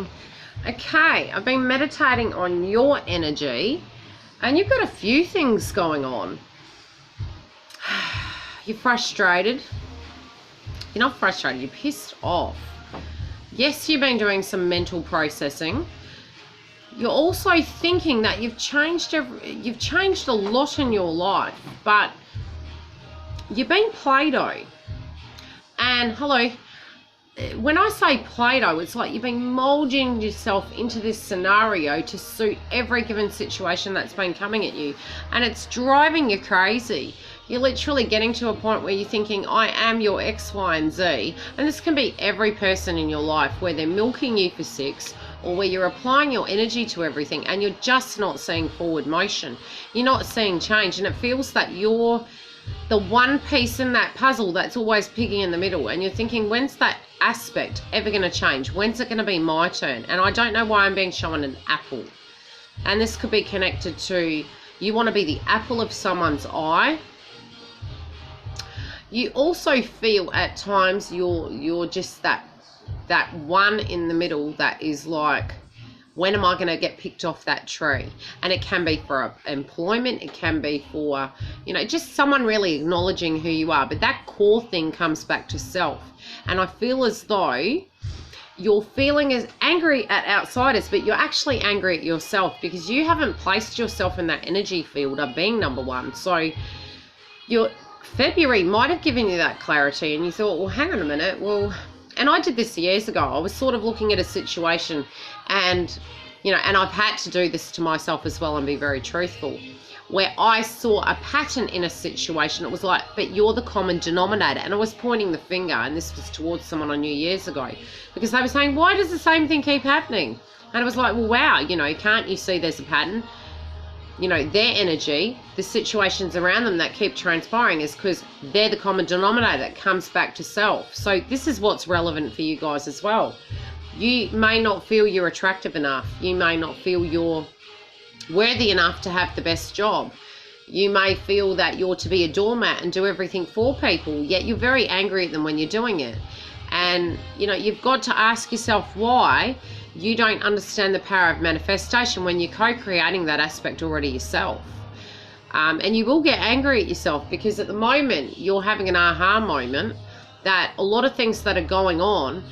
thinking, okay, I've been meditating on your energy and you've got a few things going on. You're frustrated. You're not frustrated, you're pissed off. Yes, you've been doing some mental processing. You're also thinking that you've changed a lot in your life, but you've been Play-Doh. And hello, when I say Play-Doh, it's like you've been molding yourself into this scenario to suit every given situation that's been coming at you, and it's driving you crazy. You're literally getting to a point where you're thinking, I am your X, Y, and Z. And this can be every person in your life, where they're milking you for 6, or where you're applying your energy to everything and you're just not seeing forward motion. You're not seeing change, and it feels that you're the one piece in that puzzle that's always piggy in the middle, and you're thinking, when's that aspect ever going to change? When's it going to be my turn? And I don't know why I'm being shown an apple. And this could be connected to, you want to be the apple of someone's eye. You also feel at times you're just that one in the middle that is like, when am I going to get picked off that tree? And it can be for employment, it can be for, you know, just someone really acknowledging who you are. But that core thing comes back to self. And I feel as though you're feeling as angry at outsiders, but you're actually angry at yourself because you haven't placed yourself in that energy field of being number one. So your February might have given you that clarity, and you thought, well, hang on a minute, well, and I did this years ago. I was sort of looking at a situation, and, you know, and I've had to do this to myself as well and be very truthful, where I saw a pattern in a situation. It was like, but you're the common denominator. And I was pointing the finger, and this was towards someone I knew years ago, because they were saying, why does the same thing keep happening? And I was like, well, wow, you know, can't you see there's a pattern? You know, their energy, the situations around them that keep transpiring is because they're the common denominator that comes back to self. So this is what's relevant for you guys as well. You may not feel you're attractive enough. You may not feel you're worthy enough to have the best job. You may feel that you're to be a doormat and do everything for people, yet you're very angry at them when you're doing it. And, you know, you've got to ask yourself why you don't understand the power of manifestation when you're co-creating that aspect already yourself. And you will get angry at yourself because at the moment you're having an aha moment that a lot of things that are going on,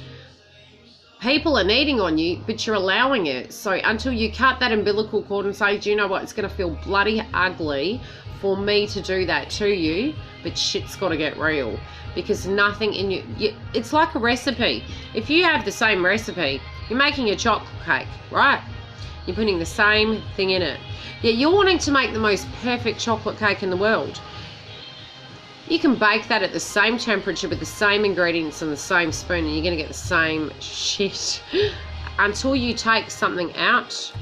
people are needing on you, but you're allowing it. So until you cut that umbilical cord and say, do you know what, it's going to feel bloody ugly for me to do that to you, but shit's got to get real. Because nothing in you, it's like a recipe. If you have the same recipe, you're making a chocolate cake, right? You're putting the same thing in it. Yet you're wanting to make the most perfect chocolate cake in the world. You can bake that at the same temperature with the same ingredients and the same spoon, and you're going to get the same shit. Until you take something out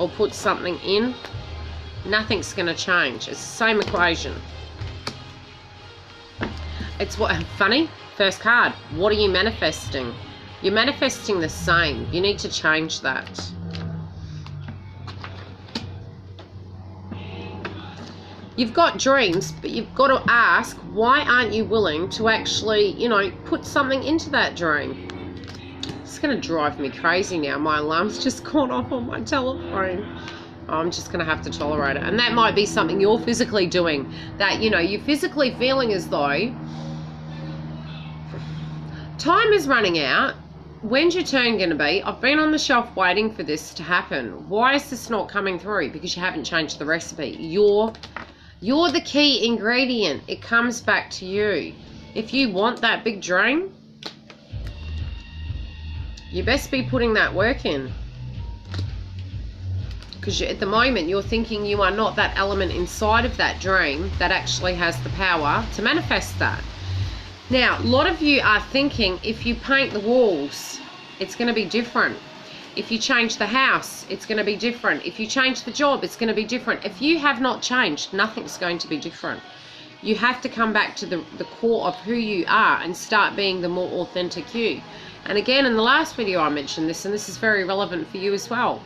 or put something in, nothing's going to change. It's the same equation. It's what funny. First card. What are you manifesting? You're manifesting the same. You need to change that. You've got dreams, but you've got to ask, why aren't you willing to actually, you know, put something into that dream? It's going to drive me crazy now. My alarm's just gone off on my telephone. I'm just going to have to tolerate it. And that might be something you're physically doing, that, you know, you're physically feeling as though time is running out. When's your turn going to be? I've been on the shelf waiting for this to happen. Why is this not coming through? Because you haven't changed the recipe. You're the key ingredient. It comes back to you. If you want that big dream, you best be putting that work in. Because at the moment you're thinking you are not that element inside of that dream that actually has the power to manifest that. Now, a lot of you are thinking if you paint the walls, it's going to be different. If you change the house, it's going to be different. If you change the job, it's going to be different. If you have not changed, nothing's going to be different. You have to come back to the core of who you are and start being the more authentic you. And again, in the last video I mentioned this, and this is very relevant for you as well.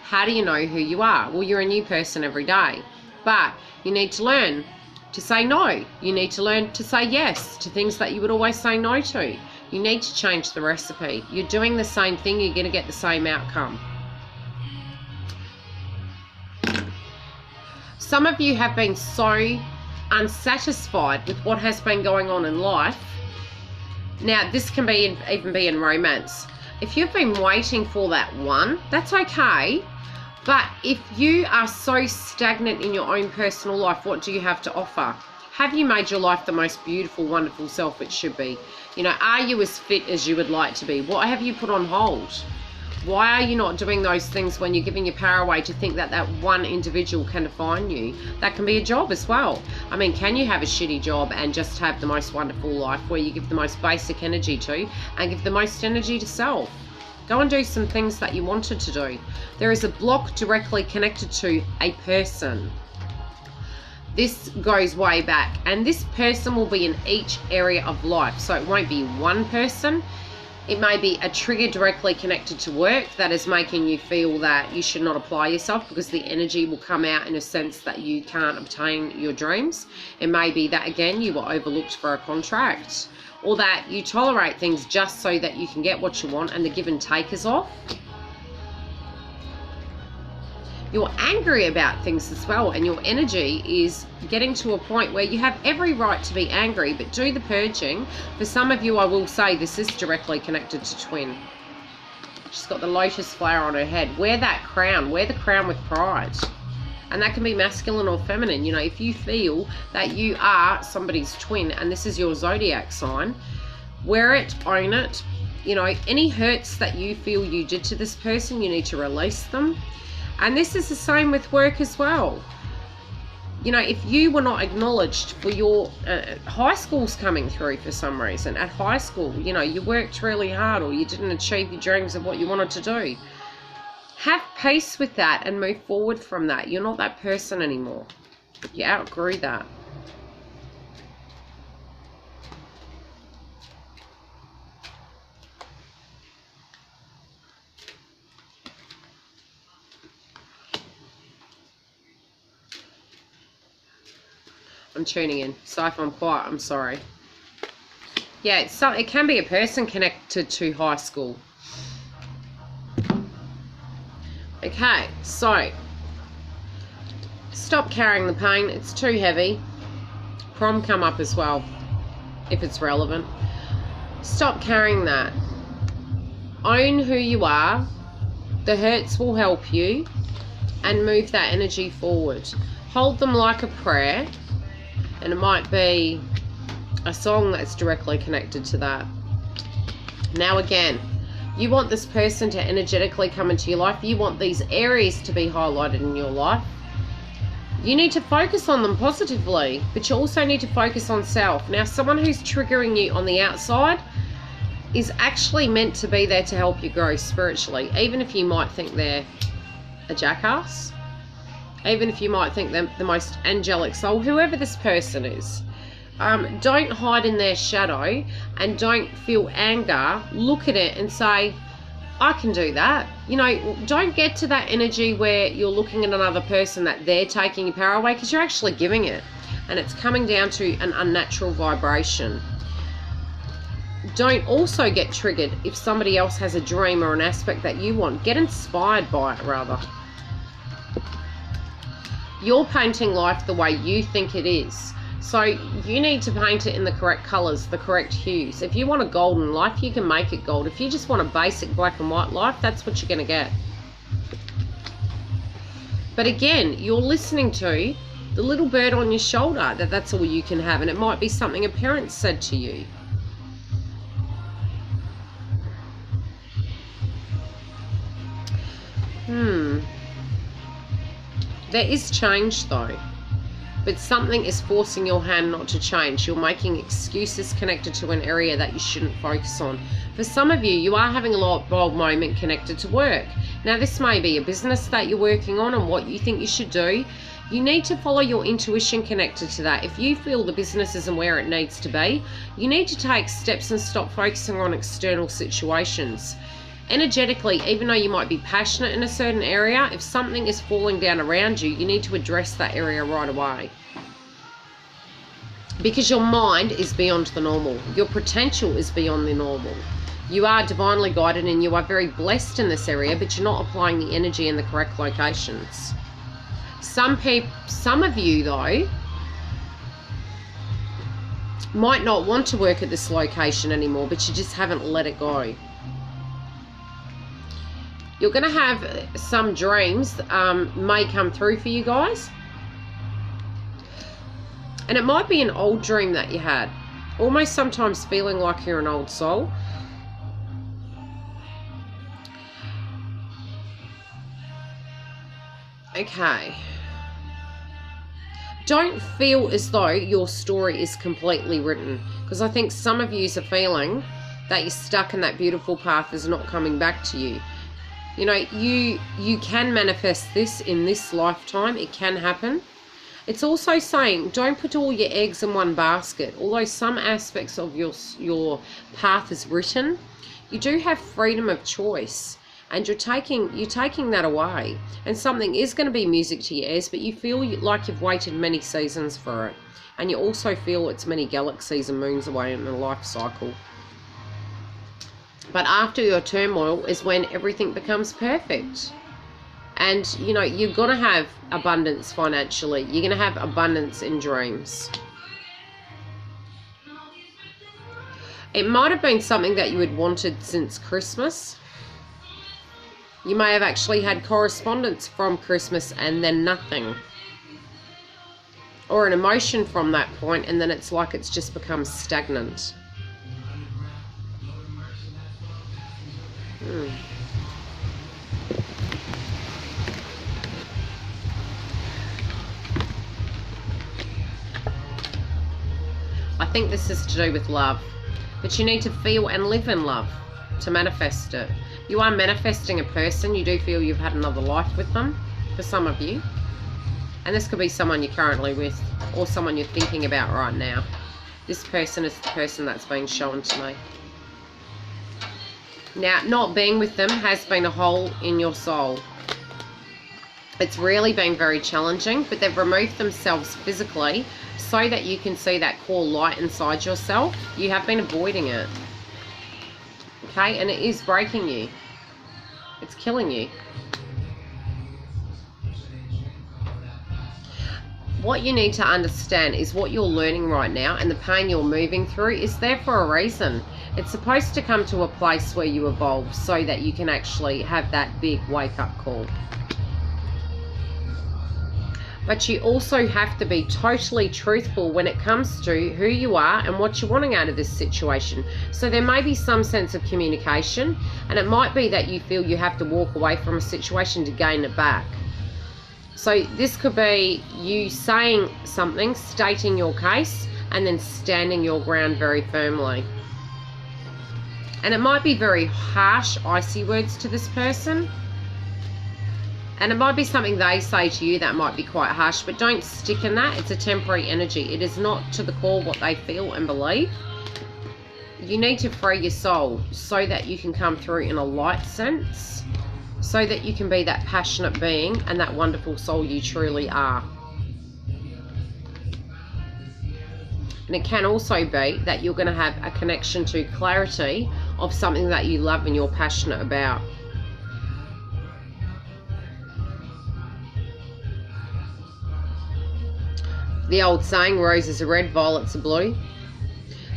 How do you know who you are? Well, you're a new person every day, but you need to learn to say no. You need to learn to say yes to things that you would always say no to. You need to change the recipe. You're doing the same thing, you're going to get the same outcome. Some of you have been so unsatisfied with what has been going on in life. Now, this can be even be in romance. If you've been waiting for that one, that's okay. But if you are so stagnant in your own personal life, what do you have to offer? Have you made your life the most beautiful, wonderful self it should be? You know, are you as fit as you would like to be? What have you put on hold? Why are you not doing those things when you're giving your power away to think that that one individual can define you? That can be a job as well. I mean, can you have a shitty job and just have the most wonderful life where you give the most basic energy to and give the most energy to self? Go and do some things that you wanted to do. There is a block directly connected to a person. This goes way back, and this person will be in each area of life. So it won't be one person. It may be a trigger directly connected to work that is making you feel that you should not apply yourself because the energy will come out in a sense that you can't obtain your dreams. It may be that, again, you were overlooked for a contract, or that you tolerate things just so that you can get what you want and the give and take is off. You're angry about things as well, and your energy is getting to a point where you have every right to be angry, but do the purging. For some of you, I will say this is directly connected to twin. She's got the lotus flower on her head. Wear that crown. Wear the crown with pride. And that can be masculine or feminine. You know, if you feel that you are somebody's twin and this is your zodiac sign, wear it, own it. You know, any hurts that you feel you did to this person, you need to release them. And this is the same with work as well. You know, if you were not acknowledged for your high school's coming through for some reason, at high school, you know, you worked really hard or you didn't achieve your dreams of what you wanted to do. Have peace with that and move forward from that. You're not that person anymore. You outgrew that. I'm tuning in. So if I'm quiet, I'm sorry. Yeah, it can be a person connected to high school. Okay, so stop carrying the pain. It's too heavy. Prom come up as well, if it's relevant. Stop carrying that. Own who you are. The hurts will help you, and move that energy forward. Hold them like a prayer. And it might be a song that's directly connected to that. Now again, you want this person to energetically come into your life. You want these areas to be highlighted in your life. You need to focus on them positively, but you also need to focus on self. Now, someone who's triggering you on the outside is actually meant to be there to help you grow spiritually, even if you might think they're a jackass. Even if you might think them the most angelic soul, whoever this person is. Don't hide in their shadow and don't feel anger. Look at it and say, I can do that. You know, don't get to that energy where you're looking at another person that they're taking your power away, because you're actually giving it. And it's coming down to an unnatural vibration. Don't also get triggered if somebody else has a dream or an aspect that you want. Get inspired by it, rather. You're painting life the way you think it is. So you need to paint it in the correct colours, the correct hues. If you want a golden life, you can make it gold. If you just want a basic black and white life, that's what you're going to get. But again, you're listening to the little bird on your shoulder, that's all you can have. And it might be something a parent said to you. There is change though, but something is forcing your hand not to change. You're making excuses connected to an area that you shouldn't focus on. For some of you, you are having a light bulb moment connected to work. Now, this may be a business that you're working on and what you think you should do. You need to follow your intuition connected to that. If you feel the business isn't where it needs to be, you need to take steps and stop focusing on external situations. Energetically, even though you might be passionate in a certain area, if something is falling down around you, you need to address that area right away. because your mind is beyond the normal. Your potential is beyond the normal. You are divinely guided and you are very blessed in this area, but you're not applying the energy in the correct locations. Some of you though might not want to work at this location anymore, but you just haven't let it go. You're going to have some dreams may come through for you guys. And it might be an old dream that you had. Almost sometimes feeling like you're an old soul. Okay. Don't feel as though your story is completely written, because I think some of you are feeling that you're stuck and that beautiful path is not coming back to you. You know, you can manifest this in this lifetime. It can happen. It's also saying don't put all your eggs in one basket. Although some aspects of your path is written, you do have freedom of choice. And you're taking that away, and something is going to be music to your ears, but you feel like you've waited many seasons for it, and you also feel it's many galaxies and moons away in a life cycle. But after your turmoil is when everything becomes perfect, and you know you're going to have abundance financially. You're going to have abundance in dreams. It might have been something that you had wanted since Christmas. You may have actually had correspondence from Christmas and then nothing. Or an emotion from that point, and then it's like it's just become stagnant. I think this is to do with love. But you need to feel and live in love to manifest it. You are manifesting a person. You do feel you've had another life with them, for some of you. And this could be someone you're currently with, or someone you're thinking about right now. This person is the person that's been shown to me. Now, not being with them has been a hole in your soul. It's really been very challenging, but they've removed themselves physically so that you can see that core light inside yourself. You have been avoiding it. Okay, and it is breaking you. It's killing you. What you need to understand is what you're learning right now and the pain you're moving through is there for a reason. It's supposed to come to a place where you evolve so that you can actually have that big wake-up call. But you also have to be totally truthful when it comes to who you are and what you're wanting out of this situation. So there may be some sense of communication, and it might be that you feel you have to walk away from a situation to gain it back. So this could be you saying something, stating your case, and then standing your ground very firmly. And it might be very harsh, icy words to this person. And it might be something they say to you that might be quite harsh, but don't stick in that. It's a temporary energy. It is not to the core what they feel and believe. You need to free your soul so that you can come through in a light sense, so that you can be that passionate being and that wonderful soul you truly are. And it can also be that you're going to have a connection to clarity of something that you love and you're passionate about. The old saying, roses are red, violets are blue.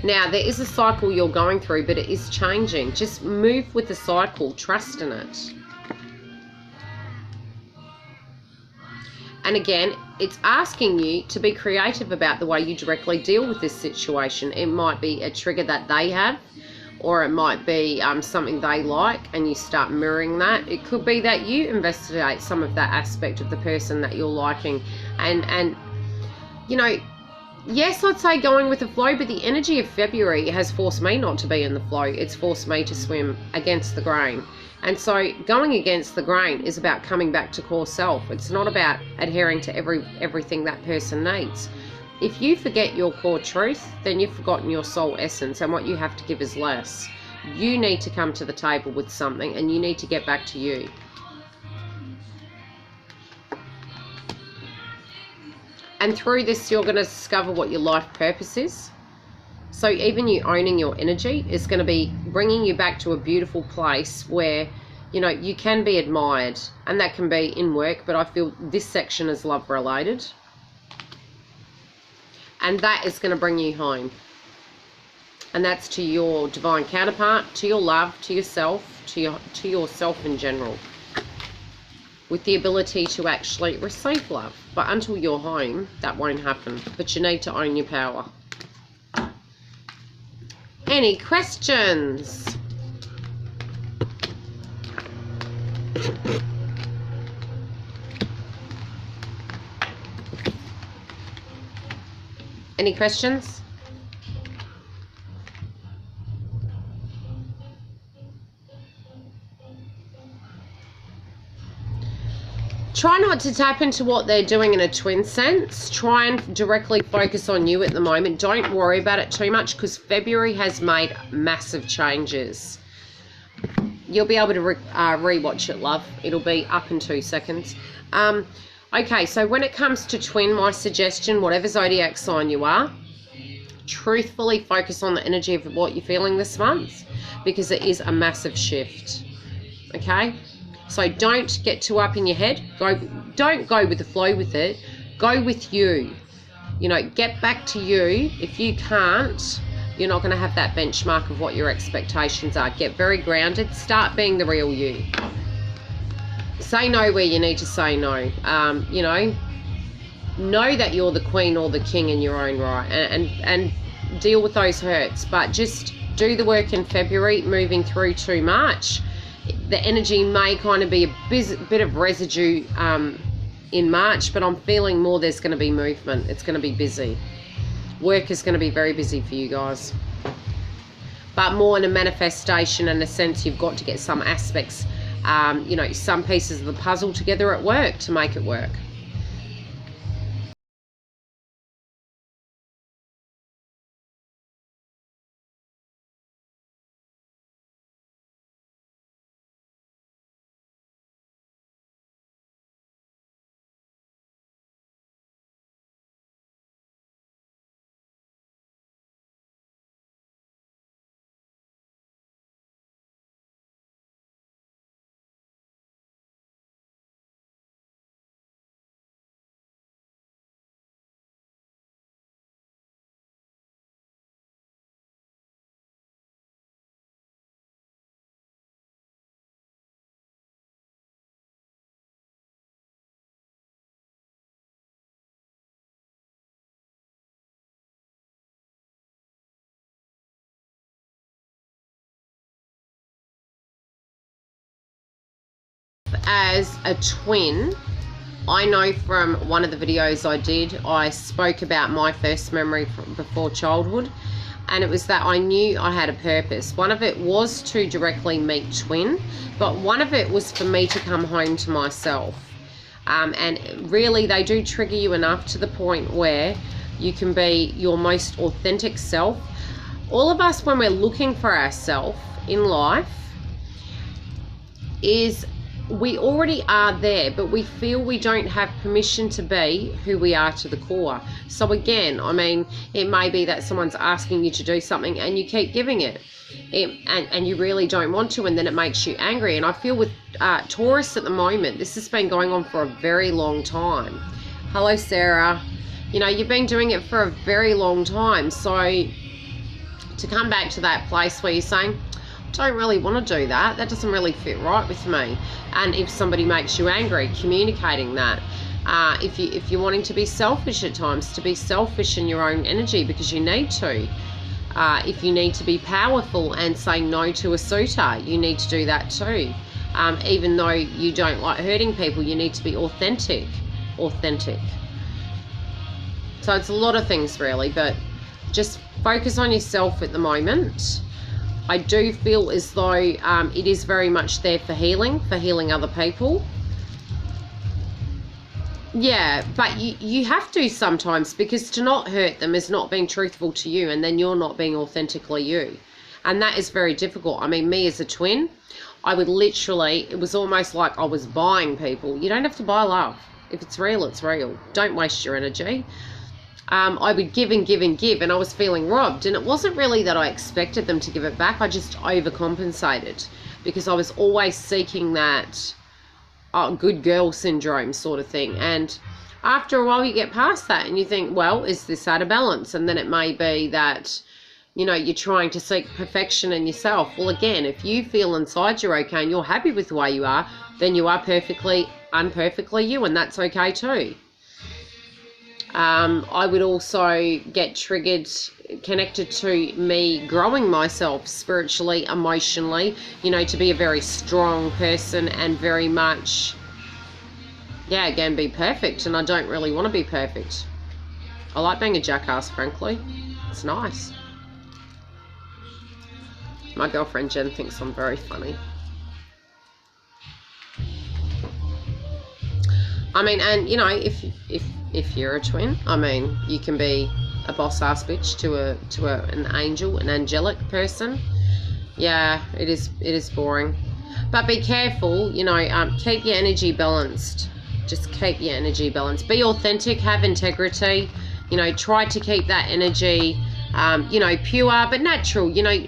Now, there is a cycle you're going through, but it is changing. Just move with the cycle. Trust in it. And again, it's asking you to be creative about the way you directly deal with this situation. It might be a trigger that they have, or it might be something they like, and you start mirroring that. It could be that you investigate some of that aspect of the person that you're liking, and you know, yes, I'd say going with the flow, but the energy of February has forced me not to be in the flow. It's forced me to swim against the grain. And so going against the grain is about coming back to core self. It's not about adhering to everything that person needs. If you forget your core truth, then you've forgotten your soul essence, and what you have to give is less. You need to come to the table with something, and you need to get back to you. And through this, you're going to discover what your life purpose is. So even you owning your energy is going to be bringing you back to a beautiful place where, you know, you can be admired. And that can be in work, but I feel this section is love related. And that is going to bring you home. And that's to your divine counterpart, to your love, to yourself, to yourself in general. With the ability to actually receive love. But until you're home, that won't happen. But you need to own your power. Any questions? Any questions? Try not to tap into what they're doing in a twin sense. Try and directly focus on you at the moment. Don't worry about it too much because February has made massive changes. You'll be able to re-watch it, love. It'll be up in 2 seconds. Okay, so when it comes to twin, my suggestion, whatever zodiac sign you are, truthfully focus on the energy of what you're feeling this month because it is a massive shift. Okay? So don't get too up in your head. Don't go with the flow with it. Go with you. You know, get back to you. If you can't, you're not going to have that benchmark of what your expectations are. Get very grounded. Start being the real you. Say no where you need to say no. You know that you're the queen or the king in your own right, and deal with those hurts. But just do the work in February, moving through to March. The energy may kind of be a bit of residue in March, but I'm feeling more there's going to be movement. It's going to be busy. Work is going to be very busy for you guys. But more in a manifestation and a sense you've got to get some aspects, you know, some pieces of the puzzle together at work to make it work. As a twin, I know from one of the videos I did, I spoke about my first memory from before childhood, and it was that I knew I had a purpose. One of it was to directly meet twin, but one of it was for me to come home to myself. And really they do trigger you enough to the point where you can be your most authentic self. All of us, when we're looking for ourselves in life, is we already are there, but we feel we don't have permission to be who we are to the core. So again, I mean, it may be that someone's asking you to do something and you keep giving it, and you really don't want to, and then it makes you angry. And I feel with Taurus at the moment, this has been going on for a very long time. Hello, Sarah. You know, you've been doing it for a very long time. So to come back to that place where you're saying, don't really want to do that, that doesn't really fit right with me. And if somebody makes you angry, communicating that. If you're wanting to be selfish at times, to be selfish in your own energy because you need to. If you need to be powerful and say no to a suitor, you need to do that too. Even though you don't like hurting people, you need to be authentic. So it's a lot of things really, but just focus on yourself at the moment. I do feel as though it is very much there for healing other people. Yeah, but you have to sometimes, because to not hurt them is not being truthful to you, and then you're not being authentically you. And that is very difficult. I mean, me as a twin, I would literally, it was almost like I was buying people. You don't have to buy love. If it's real, it's real. Don't waste your energy. I would give and give and give, and I was feeling robbed. And it wasn't really that I expected them to give it back. I just overcompensated because I was always seeking that good girl syndrome sort of thing. And after a while, you get past that and you think, well, is this out of balance? And then it may be that, you know, you're trying to seek perfection in yourself. Well, again, if you feel inside you're okay and you're happy with the way you are, then you are perfectly, unperfectly you, and that's okay too. I would also get triggered, connected to me growing myself spiritually, emotionally, you know, to be a very strong person and very much, yeah, again, be perfect. And I don't really want to be perfect. I like being a jackass, frankly. It's nice. My girlfriend Jen thinks I'm very funny. I mean, and you know, if you're a twin, I mean, you can be a boss ass bitch to an angel, an angelic person. Yeah, it is boring, but be careful. You know, keep your energy balanced. Just keep your energy balanced. Be authentic. Have integrity. You know, try to keep that energy, you know, pure but natural. You know.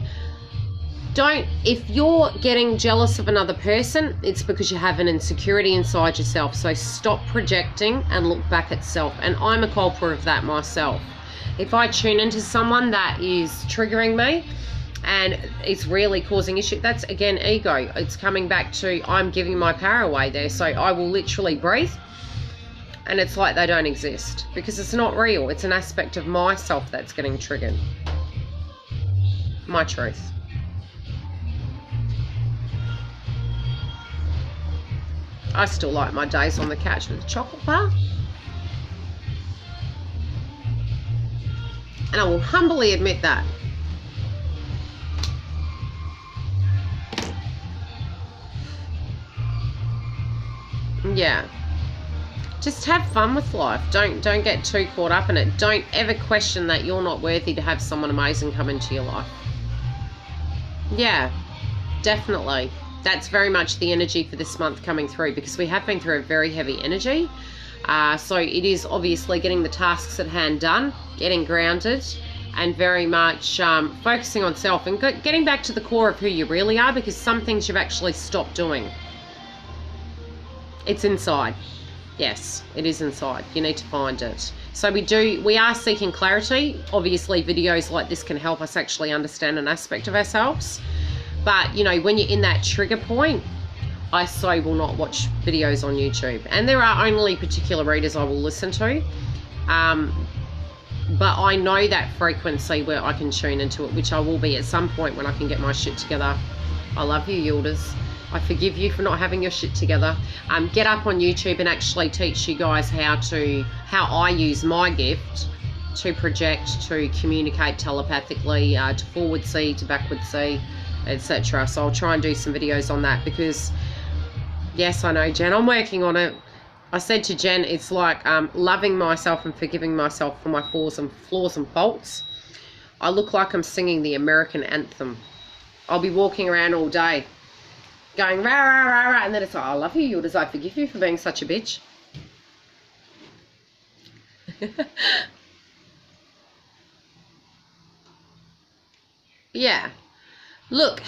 If you're getting jealous of another person, it's because you have an insecurity inside yourself. So stop projecting and look back at self. And I'm a culprit of that myself. If I tune into someone that is triggering me and it's really causing issue, that's again ego. It's coming back to I'm giving my power away there. So I will literally breathe and it's like they don't exist because it's not real. It's an aspect of myself that's getting triggered. My truth. I still like my days on the couch with a chocolate bar. And I will humbly admit that. Yeah. Just have fun with life. Don't get too caught up in it. Don't ever question that you're not worthy to have someone amazing come into your life. Yeah, definitely. That's very much the energy for this month coming through because we have been through a very heavy energy. So it is obviously getting the tasks at hand done, getting grounded, and very much focusing on self and getting back to the core of who you really are, because some things you've actually stopped doing. It's inside. Yes, it is inside. You need to find it. So we are seeking clarity. Obviously, videos like this can help us actually understand an aspect of ourselves. But, you know, when you're in that trigger point, I so will not watch videos on YouTube. And there are only particular readers I will listen to. But I know that frequency where I can tune into it, which I will be at some point when I can get my shit together. I love you, Yildiz. I forgive you for not having your shit together. Get up on YouTube and actually teach you guys how I use my gift to project, to communicate telepathically, to forward see, to backward see, etc. So I'll try and do some videos on that because, yes, I know, Jen, I'm working on it. I said to Jen, it's like loving myself and forgiving myself for my flaws and faults. I look like I'm singing the American anthem. I'll be walking around all day going rah, rah, rah, rah, and then it's like, I love you, Yildiz, I forgive you for being such a bitch. Yeah. Look,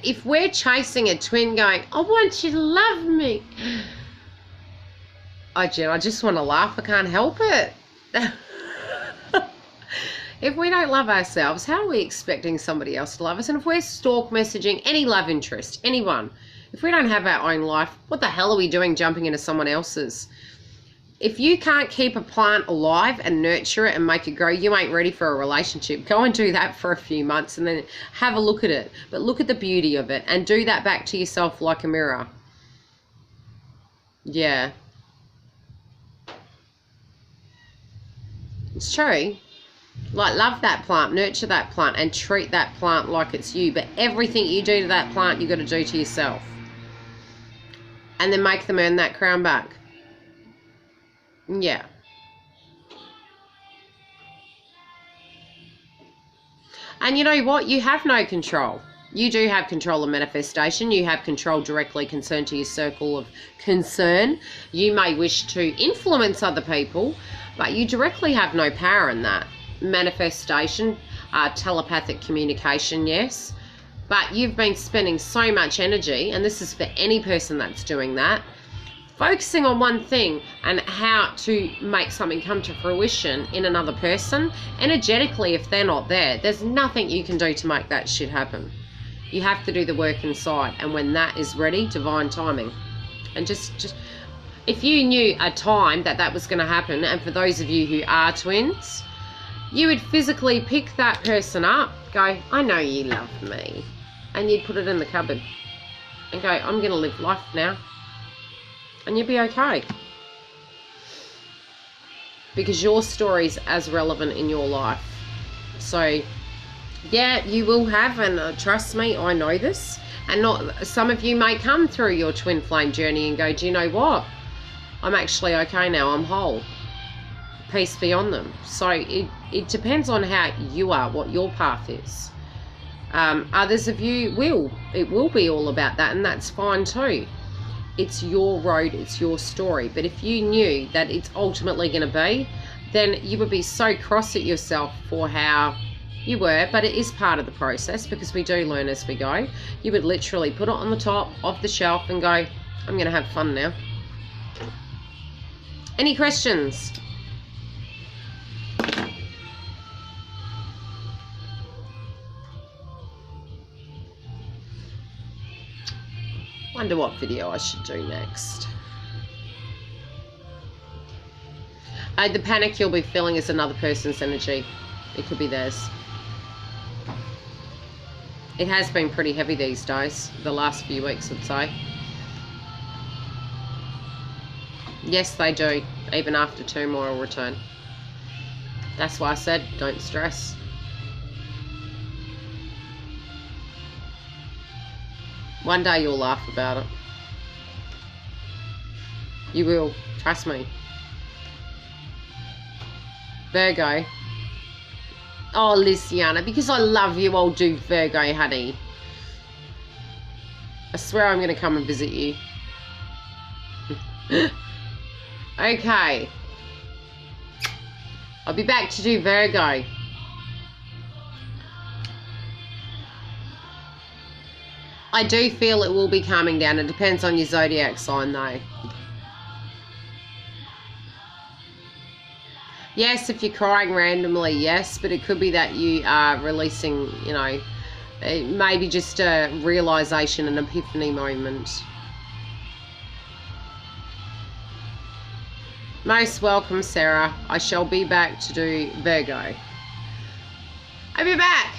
if we're chasing a twin going, I want you to love me. Oh, Jen, I just want to laugh. I can't help it. If we don't love ourselves, how are we expecting somebody else to love us? And if we're stalk messaging any love interest, anyone, if we don't have our own life, what the hell are we doing jumping into someone else's? If you can't keep a plant alive and nurture it and make it grow, you ain't ready for a relationship. Go and do that for a few months and then have a look at it. But look at the beauty of it and do that back to yourself like a mirror. Yeah. It's true. Like, love that plant, nurture that plant, and treat that plant like it's you. But everything you do to that plant, you got to do to yourself. And then make them earn that crown back. Yeah. And you know what? You have no control. You do have control of manifestation. You have control directly concerned to your circle of concern. You may wish to influence other people, but you directly have no power in that. Manifestation, telepathic communication, yes. But you've been spending so much energy, and this is for any person that's doing that, focusing on one thing and how to make something come to fruition in another person. Energetically, if they're not there, there's nothing you can do to make that shit happen. You have to do the work inside, and when that is ready, divine timing. And just if you knew a time that was going to happen, and for those of you who are twins, you would physically pick that person up, go, I know you love me, and you'd put it in the cupboard and go, I'm going to live life now. And you'll be okay, because your story's as relevant in your life. So yeah, you will have, and trust me, I know this. And not some of you may come through your twin flame journey and go, do you know what, I'm actually okay now, I'm whole, peace be on them. So it depends on how you are, what your path is. Others of you it will be all about that, and that's fine too. It's your road, it's your story. But if you knew that it's ultimately going to be, then you would be so cross at yourself for how you were. But it is part of the process, because we do learn as we go. You would literally put it on the top of the shelf and go, I'm going to have fun now. Any questions? Wonder what video I should do next. The panic you'll be feeling is another person's energy. It could be theirs. It has been pretty heavy these days, the last few weeks, I'd say. Yes, they do, even after turmoil return. That's why I said, don't stress. One day you'll laugh about it. You will, trust me. Virgo. Oh, Luciana, because I love you, I'll do Virgo, honey. I swear I'm going to come and visit you. Okay. I'll be back to do Virgo. I do feel it will be calming down. It depends on your zodiac sign, though. Yes, if you're crying randomly, yes, but it could be that you are releasing, you know, maybe just a realization, an epiphany moment. Most welcome, Sarah. I shall be back to do Virgo. I'll be back.